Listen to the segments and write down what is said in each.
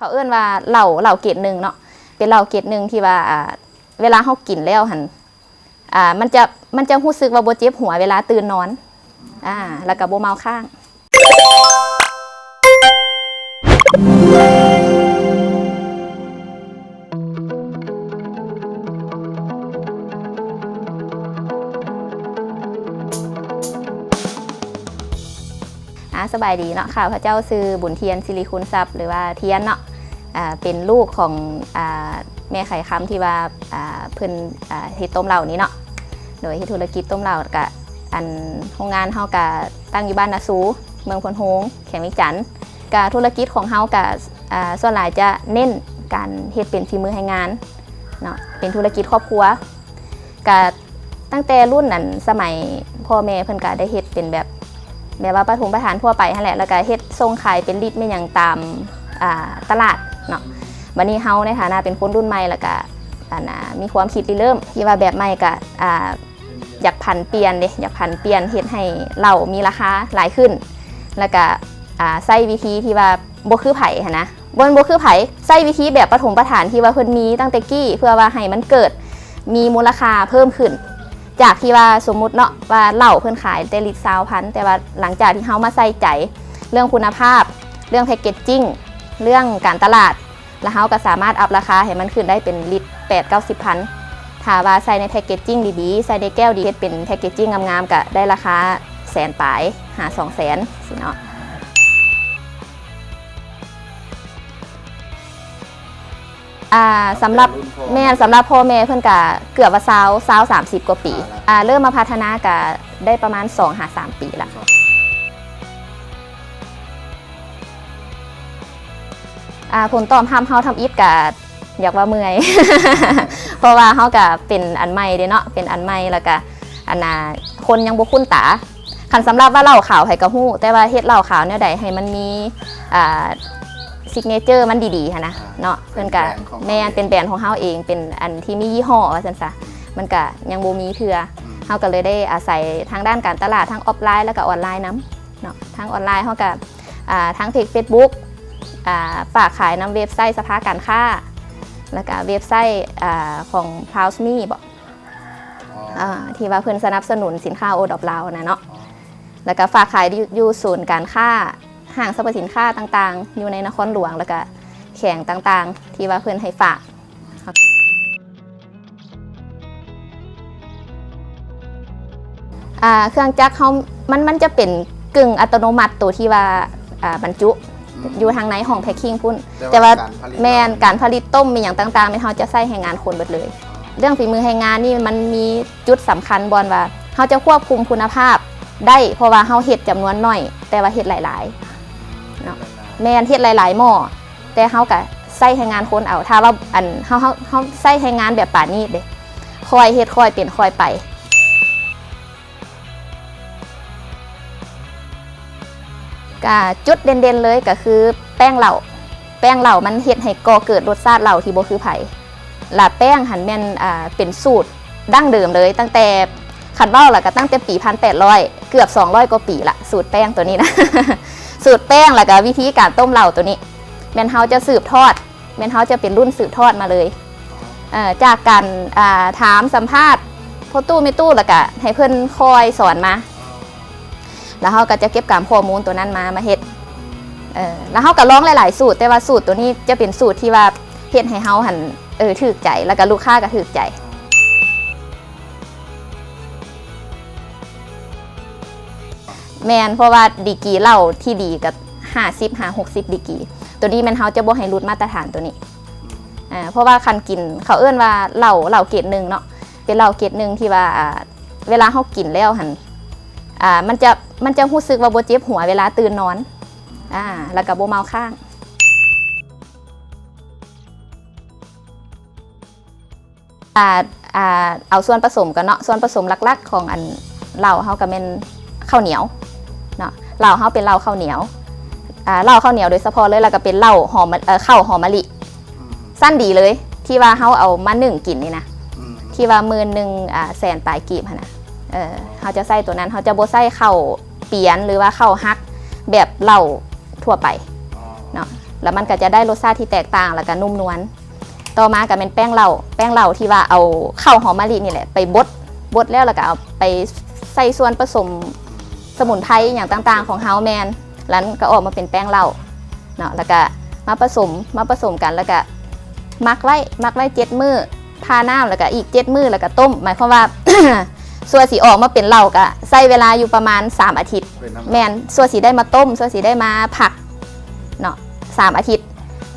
เขาเอื้นว่าเหล่าเกรดหนึ่งเนาะเป็นเหล่าเกรดหนึ่งที่ว่าเวลาเขากินแล้วหันมันจะรู้สึกว่าบ่เจ็บหัวเวลาตื่นนอนแล้วก็บ่เมาข้างสบายดีเนาะค่ะพระเจ้าซื้อบุญเทียนสิริคุณทรัพย์หรือว่าเทียนเนาะเป็นลูกของแม่ไข่คำที่ว่าเพิ่นเฮ็ดต้มเหล้านี้เนาะโดยที่ธุรกิจต้มเหล้ากับโรงงานเฮากับตั้งอยู่บ้านนาซูเมืองพนโฮงแขงวิจันทร์กับธุรกิจของเฮากับส่วนหลายจะเน้นการเฮ็ดเป็นฝีมือให้งานเนาะเป็นธุรกิจครอบครัวกับตั้งแต่รุ่นนั้นสมัยพ่อแม่เพิ่นก็ได้เฮ็ดเป็นแบบว่าประถมประธานทั่วไปนั่นแหละแล้วก็เฮ็ดส่งขายเป็นลิตรไม่อย่างตามตลาดเนาะวันนี้เฮาในฐานะเป็นคนรุ่นใหม่แล้วก็มีความคิดเริ่มที่ว่าแบบใหม่ก็อยากผันเปลี่ยนอยากผันเปลี่ยนเฮ็ดให้เหล้ามีราคาหลายขึ้นแล้วก็ใช้วิธีที่ว่าบ่คือไผนะบ่คือไผใช้วิธีแบบประถมประธานที่ว่าเพิ่นมีตั้งแต่กี้เพื่อว่าให้มันเกิดมีมูลค่าเพิ่มขึ้นจากที่ว่าสมมุติเนาะว่าเหล้าเพิ่นขายแต่ลิตร20,000แต่ว่าหลังจากที่เฮามาใส่ใจเรื่องคุณภาพเรื่องแพคเกจจิ้งเรื่องการตลาดแล้วเฮาก็สามารถอัพราคาให้มันขึ้นได้เป็นลิตร80-90 พันถ้าว่าใส่ในแพคเกจจิ้งดีๆใส่ในแก้วดีเป็นแพคเกจจิ้งงามๆก็ได้ราคาแสนปลายหา200,000สิเนาะสำหรับพ่อแม่เพิ่นก็เกือบว่า30กว่าปีเริ่มมาพัฒนาก็ได้ประมาณ2-3 ปีละผลตอบรับเฮาทำอิฐก็อยากว่าเมื่อย เพราะว่าเฮาก็เป็นอันใหม่เด้เนาะเป็นอันใหม่แล้วก็คนยังบ่คุ้นตาคันสำหรับว่าเหล้าขาวไผก็ฮู้แต่ว่าเฮ็ดเหล้าขาวแนวใดให้มันมีซิกเนเจอร์มันดีๆนะเนาะเพิ่นก็แม่เป็นแบรนด์ของเฮาเองเป็นอันที่มียี่ห้อว่าซั่นซะมันก็ยังบ่มีเทื่อเฮาก็เลยได้อาศัยทางด้านการตลาดทั้งออฟไลน์แล้วก็ออนไลน์นำเนาะทางออนไลน์เฮาก็ทั้งเพจ Facebook ฝากขายนำเว็บไซต์สภาการค้าแล้วก็เว็บไซต์ของ Proudme บ่ที่ว่าเพิ่นสนับสนุนสินค้าโอดอปลาวนะเนาะแล้วก็ฝากขายอยู่ศูนย์การค้าห้างสรรพสินค้าต่างๆอยู่ในนครหลวงแล้วก็แข่งต่างๆที่ว่าเพิ่นให้ฝากเครื่องจักรเขามันจะเป็นกึ่งอัตโนมัติตัวที่ว่าบรรจุอยู่ทางในห้องแพ็คกิ้งพุ่นแต่ว่าแม่นการผลิตต้มมีอย่างต่างๆเขาจะใส่ให้งานคนหมดเลยเรื่องฝีมือให้งานนี่มันมีจุดสำคัญบอนว่าเขาจะควบคุมคุณภาพได้เพราะว่าเขาเฮ็ดจำนวนน้อยแต่ว่าเฮ็ดหลายๆเนาะแม่นเฮ็ดหลายๆหม้อแต่เขาก็ใส่ให้งานคนเอาถ้าว่าเขาใส่ให้งานแบบป่านนี้เด้คอยเฮ็ดคอยเป็นคอยไปจุดเด่นๆเลยก็คือแป้งเหล่ามันเฮ็ดให้ก่อเกิดรสชาติเหล่าที่บ่คือไผล่ะแป้งหันแม่นเป็นสูตรดั้งเดิมเลยตั้งแต่คันเว้าล่ะก็ตั้งแต่ปี1800เกือบ200กว่าปีละสูตรแป้งตัวนี้นะ สูตรแป้งแล้วก็วิธีการต้มเหล่าตัวนี้แม่นเฮาจะสืบทอดแม่นเฮาจะเป็นรุ่นสืบทอดมาเลยจากการถามสัมภาษณ์พ่อตู้แม่ตู้แล้วก็ให้เพิ่นคอยสอนมาแล้วเขาก็จะเก็บข้อมูลตัวนั้นมาเฮ็ดแล้วเขาก็ลองหลายๆสูตรแต่ว่าสูตรตัวนี้จะเป็นสูตรที่ว่าเฮ็ดให้เขาหันถูกใจแล้วก็ลูกค้าก็ถูกใจแมนเพราะว่าดีกรีเหล้าที่ดีกับ50-60ดีกรีตัวนี้แมนเขาจะบ่ให้รุดมาตรฐานตัวนี้เพราะว่าคันกินเขาเอื้นว่าเหล้าเกรดหนึ่งเนาะเป็นเหล้าเกรดหนึ่งที่ว่าเวลาเขากินแล้วหันมันจะรู้สึกว่าบ่เจ็บหัวเวลาตื่นนอนแล้วก็บ่เมาข้างเอาส่วนผสมกันเนาะส่วนผสมหลักๆของอันเหล้าเฮาก็เป็นข้าวเหนียวเนาะเหล้าเฮาเป็นเหล้าข้าวเหนียวเหล้าข้าวเหนียวโดยเฉพาะเลยแล้วก็เป็นเหล้าข้าวหอมมะลิสั้นดีเลยที่ว่าเฮาเอามานึ่งกินนี่นะที่ว่า10,000แสนปลายกีบนะเขาจะใส่ตัวนั้นเขาจะบ่ใส่ข้าวเปียนหรือว่าข้าวฮักแบบเหล้าทั่วไปเนาะ แล้วมันก็จะได้รสชาติที่แตกต่างแล้วก็นุ่มนวลต่อมาก็เป็นแป้งเหล่าที่ว่าเอาข้าวหอมมะลินี่แหละไปบดแล้วก็เอาไปใส่ส่วนผสมสมุนไพรอย่างต่างๆของเฮาแมนแล้วก็ออกมาเป็นแป้งเหล้าเนาะแล้วก็มาผสมกันแล้วก็มักไว้7 มื้อทาน้ำแล้วก็อีก7 มื้อแล้วก็ต้มหมายความว่า ส่วนสีออกมาเป็นเหล้าก็ใช้เวลาอยู่ประมาณ3 อาทิตย์แมนส่วนสีได้มาต้มส่วนสีได้มาผักเนาะ3 อาทิตย์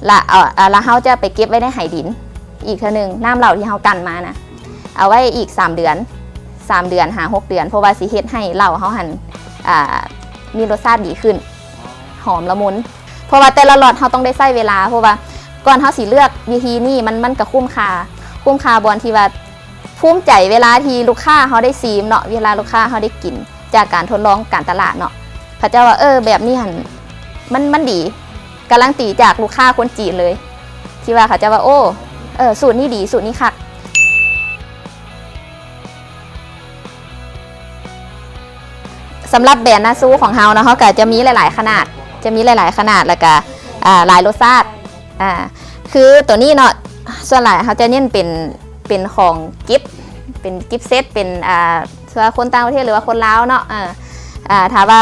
แล้วเฮาจะไปเก็บไว้ในไหดินอีกเท่านึงน้ำเหล้าที่เฮากันมานะเอาไว้อีก3 เดือนหา6 เดือนเพราะว่าสิเฮ็ดให้เหล้าเฮาหันมีรสชาติดีขึ้นหอมละมุนเพราะว่าแต่ละหลอดเฮาต้องได้ใช้เวลาเพราะว่าก่อนเฮาสิเลือกวิธีนี้มันก็คุ้มค่าบอนที่ว่าภูมิใจเวลาที่ลูกค้าเฮาได้ซีมเนาะเวลาลูกค้าเฮาได้กินจากการทดลองการตลาดเนาะเขาจะว่าแบบนี้หันมันดีการันตีจากลูกค้าคนจีนเลยที่ว่าเขาจะว่าสูตรนี้ดีสูตรนี้คักสำหรับแบรนด์นาซูของเฮานะเขาก็จะมีหลายๆขนาดแล้วก็หลายรสชาติคือตัวนี้เนาะส่วนหลายเขาจะเน้นเป็นของกิฟต์เป็นกิฟต์เซตเป็นส่วนคนต่างประเทศหรือว่าคนลาวเนาะถ้าว่า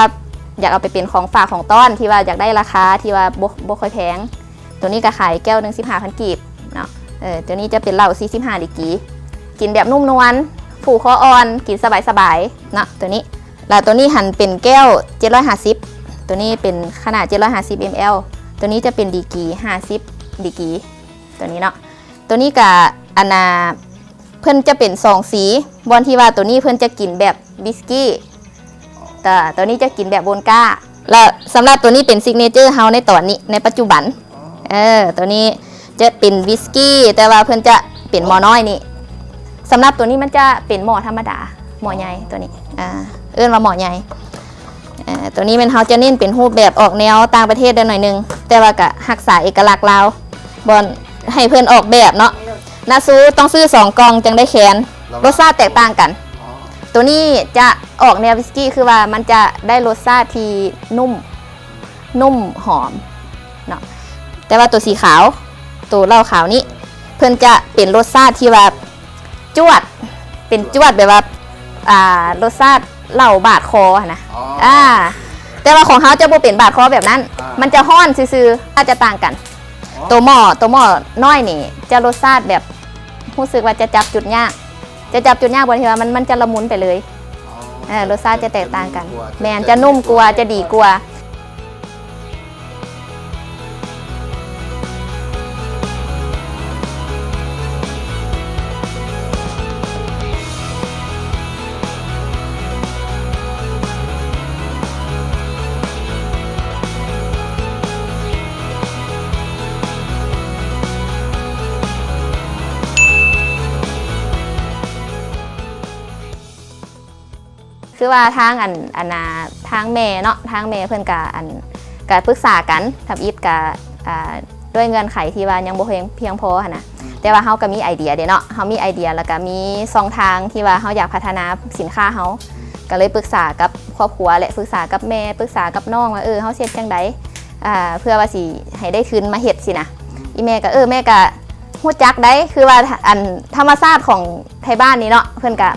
อยากเอาไปเป็นของฝากของต้อนที่ว่าอยากได้ราคาที่ว่าบ่ค่อยแพงตัวนี้ก็ขายแก้วนึง15,000 กีบเนาะตัวนี้จะเป็นเหล้า45 ดีกรีกินแบบนุ่มนวลผูคออ่อนกินสบายๆเนาะตัวนี้แล้วตัวนี้หันเป็นแก้ว750ตัวนี้เป็นขนาด750 ml ตัวนี้จะเป็นดีกรี50 ดีกรีตัวนี้เนาะตัวนี้กับเพิ่นจะเป็น2 สีบอนที่ว่าตัวนี้เพิ่นจะกินแบบวิสกี้แต่ตัวนี้จะกินแบบโบนก้าแล้วสำหรับตัวนี้เป็นซิกเนเจอร์เฮาในตอนนี้ในปัจจุบันตัวนี้จะเป็นวิสกี้แต่ว่าเพิ่นจะเป็นหม้อน้อยนี่สำหรับตัวนี้มันจะเป็นหม้อธรรมดาหม้อใหญ่ตัวนี้เอิ้นว่าหม้อใหญ่ตัวนี้มันเฮาจะเน้นเป็นรูปแบบออกแนวต่างประเทศได้หน่อยนึงแต่ว่าก็รักษาเอกลักษณ์ลาวบอนให้เพิ่นออกแบบเนาะนาซูต้องซื้อ2 กล่องจังได้แคนรสชาติแตกต่างกันตัวนี้จะออกแนววิสกี้คือว่ามันจะได้รสชาติที่นุ่มหอมเนาะแต่ว่าตัวสีขาวตัวเหล้าขาวนี้เพิ่นจะเป็นรสชาติที่ว่าจวดแบบว่ารสชาติเหล้าบาดคอนะแต่ว่าของเขาจะบ่เป็นบาดคอแบบนั้นมันจะห้อนซื่อๆอาจจะต่างกันตัวหม้อน้อยนี่จะรสชาติแบบรู้สึกว่าจะจับจุดยากบางทีว่ามันจะละมุนไปเลยรสชาติจะแตกต่างกันแมนจะนุ่มกว่าจะดีกว่าคือว่าทางทางแม่เนาะทางแม่เพิ่นก็ปรึกษากันทับอิฐกับด้วยเงื่อนไขที่ว่ายังบ่เพียงพอหั่นนะแต่ว่าเฮาก็มีไอเดียเนาะเฮามีไอเดียแล้วก็มี2 ทางที่ว่าเฮาอยากพัฒนาสินค้าเฮาก็เลยปรึกษากับครอบครัวและปรึกษากับแม่ปรึกษากับน้องว่าเฮาเฮ็ดจังได๋เพื่อว่าสิให้ได้ทุนมาเฮ็ดสินะอีแม่ก็แม่ก็ฮู้จักได้คือว่าธรรมชาติของไทยบ้านนี่เนาะเพิ่นก็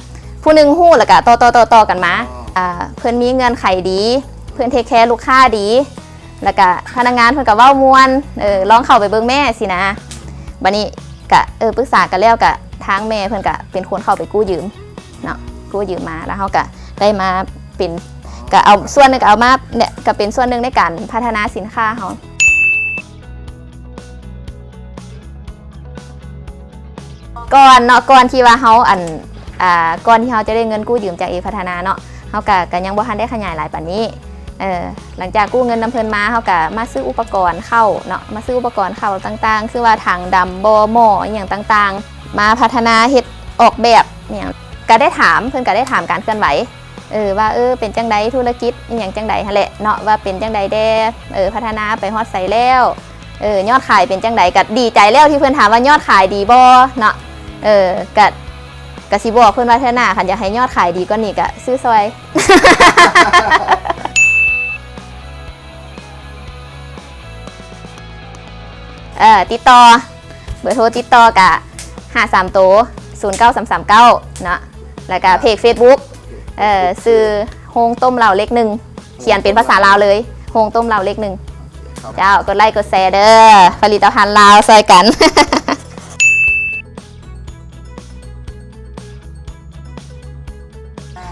ผู้หนึ่งหู้แล้วก็ต่อกันมาเพื่อนมีเงินไขดีเพื่อนเทคแคร์ลูกค้าดีแล้วก็พนักงานเพื่อนก็เว้ามวนลองเข้าไปเบิ่งแม่สินะบัดนี้ก็ปรึกษากันแล้วก็ทางแม่เพื่อนก็เป็นคนเข้าไปกู้ยืมเนาะกู้ยืมมาแล้วเขาก็ได้มาเป็นก็เอาส่วนนึงก็เอามาเนี่ยก็เป็นส่วนหนึ่งในการพัฒนาสินค้าเขาก่อนที่ว่าเขาก่อนที่เขาจะได้เงินกู้ยืมจากพัฒนาเนาะเขาก็ยังบ่ทันได้ขยายหลายปานนี้หลังจากกู้เงินนำเพิ่นมาเขาก็มาซื้ออุปกรณ์เข้าเนาะมาซื้ออุปกรณ์เข้าต่างๆคือว่าถังดำบ่หม้ออย่างต่างๆมาพัฒนาเฮ็ดออกแบบอย่างก็ได้ถามเพิ่นก็ได้ถามการเคลื่อนไหวว่าเป็นจังใดธุรกิจอย่างจังใดหั่นแหละเนาะว่าเป็นจังใดแด่พัฒนาไปฮอดไสแล้วยอดขายเป็นจังใดก็ดีใจแล้วที่เพิ่นถามว่ายอดขายดีบ่เนาะก็สิบอกเพิ่นว่าเท่าหน้าคันอยากให้ยอดขายดีก็นี่ก็ซื้อซอย ติดต่อเบอร์โทรติดต่อกะ53โต09339เนาะแล้วก็เพจ Facebook ซื้อโฮงต้มเหล่าเล็กหนึ่งเขียนเป็นภาษาลาวเลยโฮงต้มเหล่าเล็กหนึ่งเจ้ากดไลค์กดแชร์เด้อผลิตภัณฑ์ลาวซอยกัน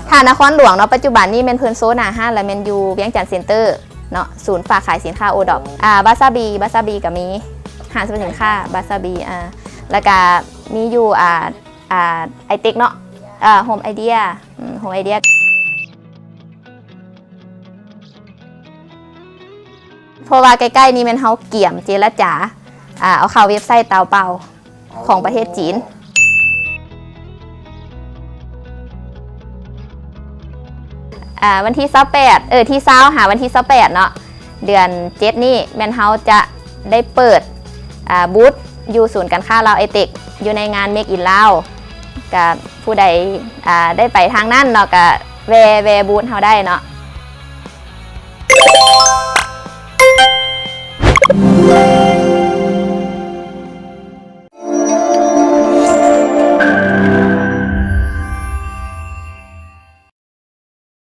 ถ้านครหลวงเนาะปัจจุบันนี้เป็นเพิ่นโซนอาหารและเมนยูเวียงจันทร์เซ็นเตอร์เนาะศูนย์ฝากขายสินค้าโอดอปบาซาบีก็มีห้างสรรพสินค้าบาซาบีแล้วก็มีอยู่ไอเต็กเนาะโฮมไอเดียเพราะว่าใกล้ๆนี้มันเฮาเกี่ยมเจรจาเอาเข้าเว็บไซต์เตาเป่าของประเทศจีนวันที่28ที่20หาวันที่28เนาะเดือน7นี่แมนเฮาจะได้เปิดบูธอยู่ศูนย์การค้าลาวไอเต็กอยู่ในงาน Make in ลาวกับผู้ใดได้ไปทางนั้นเนาะกับแวบูธเฮาได้เนาะ